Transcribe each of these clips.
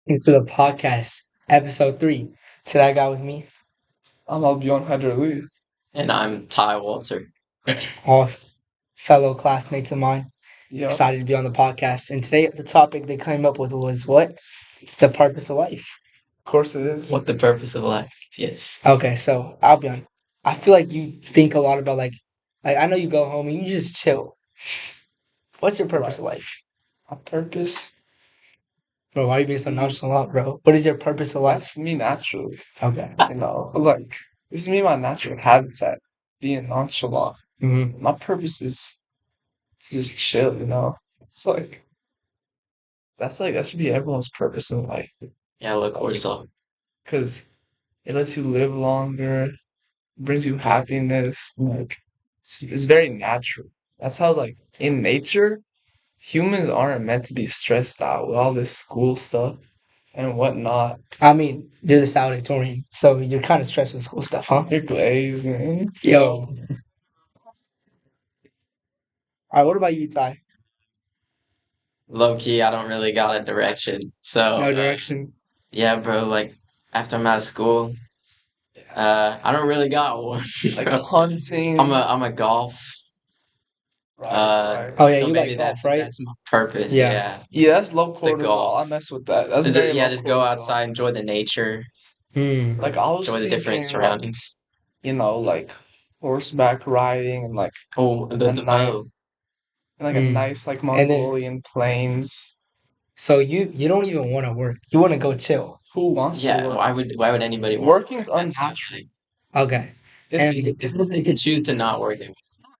Into the podcast, episode 3. Today I got with me I'm Albjon Lee. And I'm Ty Walter. all fellow classmates of mine. Yep. Excited to be on the podcast. And today the topic they came up with was what? It's the purpose of life. Of course it is. What the purpose of life? Yes. Okay, so Albion, I feel like you think a lot about like I know you go home and you just chill. What's your purpose of life? My purpose? Bro, why are you being so nonchalant, bro? What is your purpose of life? That's me naturally. Okay. Like, this is me my natural habitat, being nonchalant. Mm-hmm. My purpose is to just chill, It's like, that should be everyone's purpose in life. Yeah, look, cortisol. Because it lets you live longer, brings you happiness. Like, it's very natural. That's how, like, in nature, humans aren't meant to be stressed out with all this school stuff and whatnot. I mean, you're the salutatorian, so you're kind of stressed with school stuff, huh? You're glazing. Yo. All right, what about you, Ty? Low key, I don't really got a direction. So, No direction. yeah, bro, like, after I'm out of school, I don't really got one. Like bro. hunting. I'm a golf. Right. Oh yeah, So you maybe like golf, that's right? that's my purpose. Yeah. Yeah. Yeah, that's low It's the cortisol. golf. I mess with that. That's Just, very yeah, low just go cortisol. outside, enjoy the nature, Hmm. Like I was enjoy the different thinking, like, surroundings. like horseback riding and like Oh, a the nice, bow. a Hmm. nice like And then, Mongolian plains. so you don't even want to work. You want to go chill. Who wants to Yeah, work? why would anybody want to Working's work? That's unnatural. Okay. It's And they could choose to not work.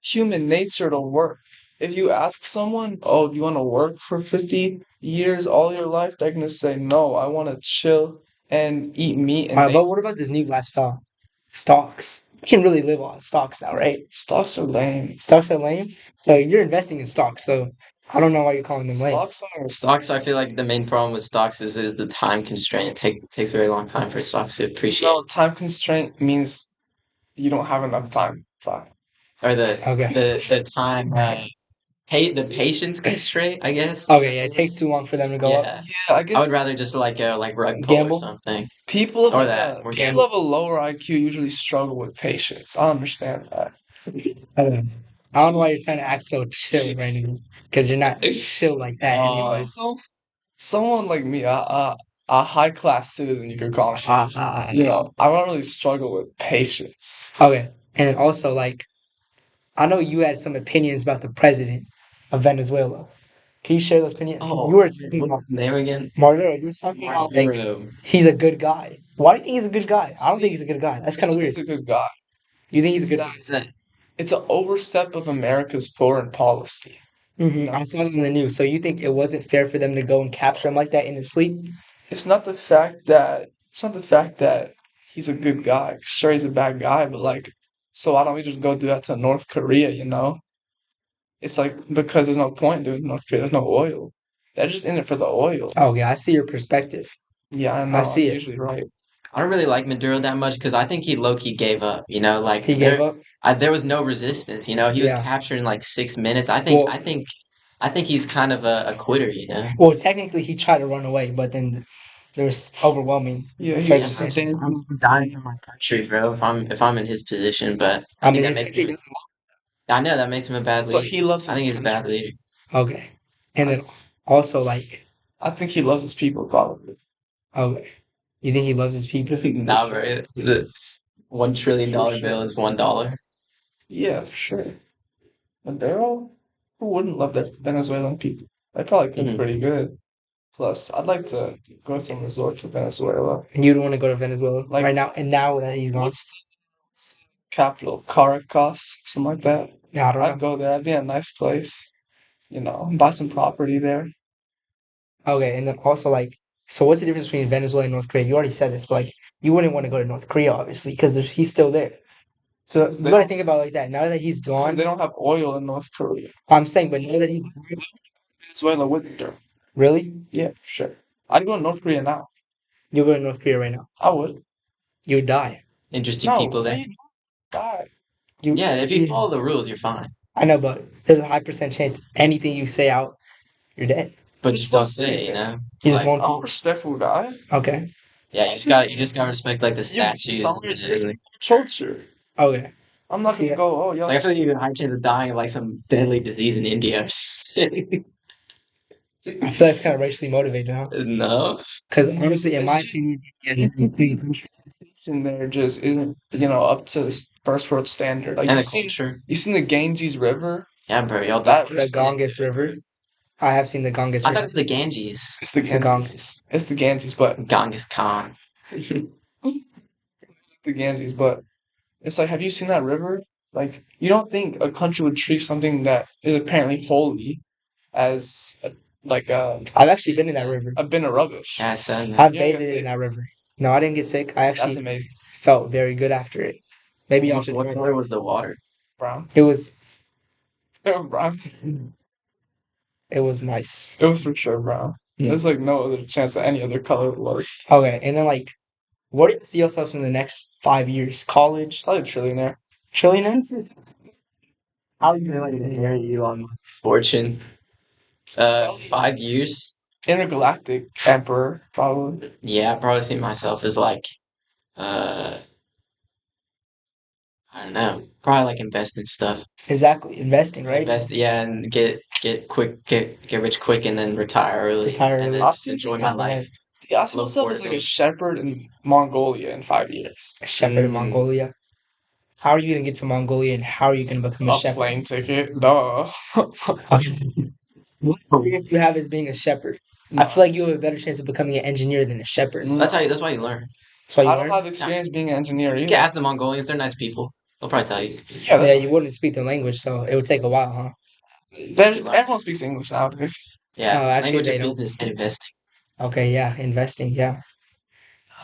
human nature to work. If you ask someone, "Oh, do you want to work for 50 years all your life?" They're gonna say, "No, I want to chill and eat meat and but what about this new lifestyle? Stocks. You can really live on stocks now, right? stocks are lame. Stocks are lame. So you're investing in stocks. So I don't know why you're calling them lame. Stocks, I feel like the main problem with stocks is the time constraint. Takes a very long time for stocks to appreciate. No, time constraint means you don't have enough time. Or Okay. the time the patience constraint, I guess. Okay, yeah, it takes too long for them to go up. Yeah. Yeah, I I guess would rather just like rug pull or Gamble. something. people of Or like that. Or people gamble. of a lower IQ usually struggle with patience. I understand that. I don't know why you're trying to act so chill right now. Because you're not chill like that anymore. So someone like me, a high class citizen, you could call me. I don't really struggle with patience. Okay. And then also, like, I know you had some opinions about the president of Venezuela. Can you share those opinions? Oh, You were talking about what's his name again? Maduro. You were talking about, like, Maduro. he's a good guy. Why do you think he's a good guy? I don't think he's a good guy. That's kind of weird. He's a good guy. You think he's a good that- guy? What's that? It's an overstep of America's foreign policy. I saw it in the news. So you think it wasn't fair for them to go and capture him like that in his sleep? It's not the fact that he's a good guy. Sure, he's a bad guy, but like, so why don't we just go do that to North Korea? It's like because there's no point doing North Korea. There's no oil. They're just in it for the oil. Oh, yeah, I see your perspective. Yeah, I know. I see I'm it. usually right. I don't really like Maduro that much because I think he low key gave up. Like He gave up? there was no resistance. He was Yeah. captured in like 6 minutes. Well, I think he's kind of a quitter. well, technically, he tried to run away, but then there was overwhelming Yeah, circumstances. I'm dying for my country, bro. If I'm in his position, but I mean, that his makes country him, doesn't I know that makes him a bad but leader. he loves I his think he's a bad country. leader. Okay. And then also, like, I think he loves his people, probably. okay. You think he loves his people? Nah, bro. The $1 trillion bill is $1. Yeah, for sure. Maduro, who wouldn't love their Venezuelan people? They probably cook Mhm. pretty good. Plus, I'd like to go to some resorts in Venezuela. And you'd want to go to Venezuela Like, right now, and now that he's gone? what's the capital? Caracas, something like that. Yeah, I don't I'd know. go there. That'd be a nice place. Buy some property there. Okay, and then also, like, so what's the difference between Venezuela and North Korea? You already said this, but, like, you wouldn't want to go to North Korea, obviously, because he's still there. So Because you they got to don't, think about it like that. Now that he's because gone, they don't have oil in North Korea. I'm saying, but now that he's Venezuela wouldn't there. really, Yeah, for sure. I'd go to North Korea now. you'll go to North Korea right now. I would. You would die. Interesting No, people there. you die. Yeah, if you follow the rules, you're fine. I know, but there's a high percent chance anything you say out, you're dead. but Just just don't won't say say it, you anything. know? You just Like, won't. I'm a respectful guy. Okay. yeah, you just gotta respect like the You statue start and your culture. Okay. I'm not See gonna that? go, oh, It's y'all. like I feel like you have a high chance of dying of like some deadly disease in India or something. I feel that's kind of racially motivated, huh? No. Because honestly, in my It's just- opinion, in there just isn't, up to first world standard. Like And the culture. you seen the Ganges River? Yeah, bro, y'all That the Ganges River. I have seen the Ganges I thought River. it was the Ganges. it's the It's the Ganges. Ganges. It's the Ganges, but Genghis Khan. it's the Ganges, but it's like, have you seen that river? Like, you don't think a country would treat something that is apparently holy as I've actually been in that river. a bin of rubbish. Yeah, I said that. I've You don't bathed get in that river. No, I didn't get sick. I That's actually amazing, felt very good after it. Maybe y'all should What try it. color was the water? Brown. It was Brown. it was nice. It was for sure brown. Hmm. There's like no other chance that any other color it was. Okay, and then like, where do you see yourselves in the next 5 years? College, Probably a trillionaire. trillionaire? How are you gonna like inherit Elon Musk's fortune? 5 years? Intergalactic emperor, probably. Yeah, I probably see myself as like, uh, I don't know, probably like invest in stuff. Exactly, investing, right? Invest, yeah, and get rich quick, and then retire early, Retire and early. then I'll just see enjoy my life. I see Look myself forward as to like a it. shepherd in Mongolia in 5 years. A shepherd in Mm. Mongolia. How are you gonna get to Mongolia, and how are you gonna become a A shepherd? plane ticket, duh. What experience do you have as being a shepherd? I feel like you have a better chance of becoming an engineer than a shepherd. No. That's why you learn. That's why you I don't learn. have experience being an engineer You can either. ask the Mongolians; they're nice people. They'll probably tell you. Yeah, Yeah, you wouldn't speak their language, so it would take a while, huh? everyone speaks English nowadays. Yeah, Oh, actually, language they of don't. business and investing. Okay, yeah, investing, yeah,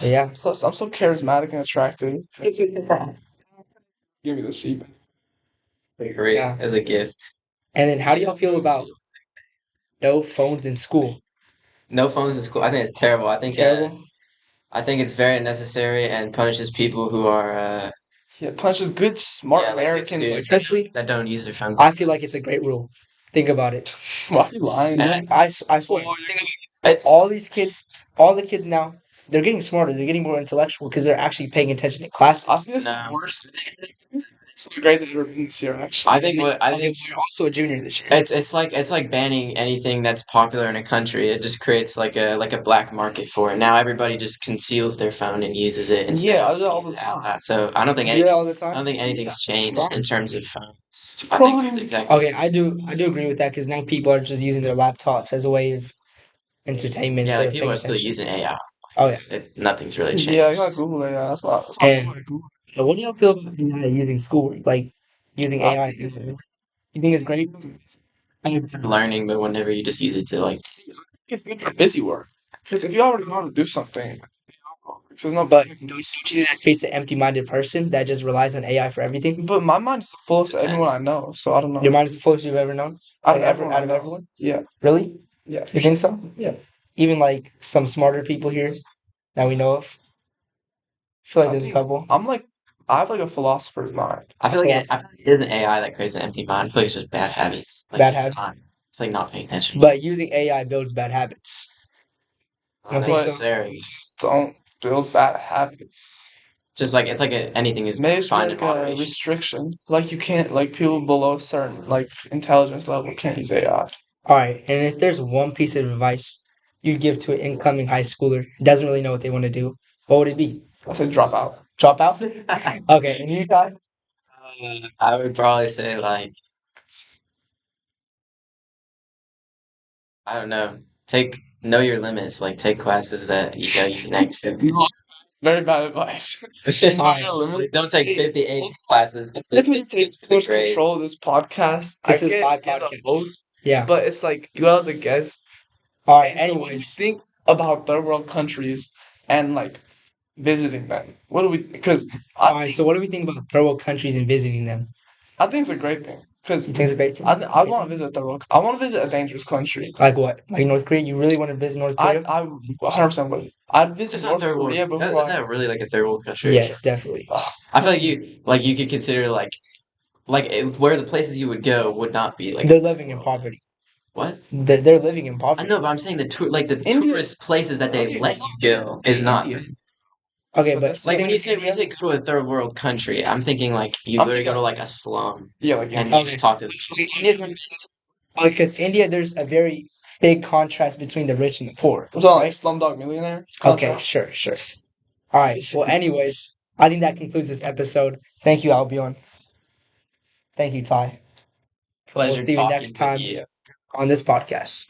yeah. Plus, I'm so charismatic and attractive. Give me the sheep. Great Yeah. as a gift. And then, how do y'all feel about no phones in school? No phones in school. I think it's terrible. Terrible. I think it's very necessary and punishes people who are Yeah, punches good, smart yeah, like good Americans. students Especially, that don't use their phones. I feel like it's a great rule. Think about it. Why are you lying? I swear. Oh, Think about It's all these kids, all the kids now, they're getting smarter. They're getting more intellectual because they're actually paying attention to I classes. think it's the no. worst. It's the grades I've ever been this year, actually. I Okay, think you're also a junior this year. it's like banning anything that's popular in a country. It just creates like a black market for it. Now everybody just conceals their phone and uses it instead Yeah, I of do that all the using it out time. loud. So I don't think You do that all the I time. don't think anything's It's changed crime. in terms of phones. It's a I think it's crime. exactly Okay, I do agree with that because now people are just using their laptops as a way of entertainment yeah, instead like of people paying are still attention. using AI. Oh yeah. Nothing's really Yeah, I changed. gotta Google it. Yeah, that's why And I Google what do y'all feel about AI using schoolwork, like using it. I AI? think it's You think it's great? It's learning, but whenever you just use it to like it's good for busy work. Because if you already know how to do something, there's no. But don't you think that creates an empty-minded person that just relies on AI for everything? But my mind is the fullest of depends. anyone I know, so I don't know. Your mind is the fullest you've ever known, Out like of ever everyone out I of know. everyone. Yeah, Really? yeah. You think so? Yeah. Even like some smarter people here that we know of. I feel like I there's a think couple. I have like a philosopher's mind. I feel like it isn't AI that creates an empty mind. I feel like it's just bad habits. Like Bad just habits. not it's like not paying attention. But using AI builds bad habits. Not Don't think so? necessarily. Just don't build bad habits. Just like it's like anything is Maybe it's fine in like a moderation. restriction. Like you can't, like people below a certain like intelligence level can't use AI. All right. And if there's one piece of advice you'd give to an incoming high schooler who doesn't really know what they want to do, what would it be? I said drop out. Drop out? Okay. And you guys? I would probably say like I don't know. Know your limits. Like take classes that you know you can actually. Very bad advice. Alright. Like, don't take 58 classes. Just Let me just take get the full grade. control of this podcast. This I is get my in the podcast. host, Yeah. but it's like you are the guest. All right. And so what do we Anyways, think about third world countries and like visiting them? What do we? Because all right. So, what do we think about third world countries and visiting them? I think it's a great thing. Because You think it's a great thing? I want to visit a third world. I want to visit a dangerous country. Like what? Like North Korea? You really want to visit North Korea? I 100% would. I'd visit It's not North third world. Korea before Is that really like a third world country? Yes, definitely. I feel like you could consider where the places you would go would not be like They're living in poverty. What? They're living in I poverty. know, but I'm saying the India. tourist places that they Okay, let you go is okay, not India. Okay, But but that's the like thing when you with say India, go to a third world country. I'm thinking like you I'm literally thinking go to like like a slum yeah, like and India. you just okay, talk to. because India, there's a very big contrast between the rich and the poor, It's all like right? Slumdog Millionaire Okay, contrast. sure. All right. Well, anyways, I think that concludes this episode. Thank you, Albion. Thank you, Ty. We'll Pleasure see you next talking with time you. on this podcast.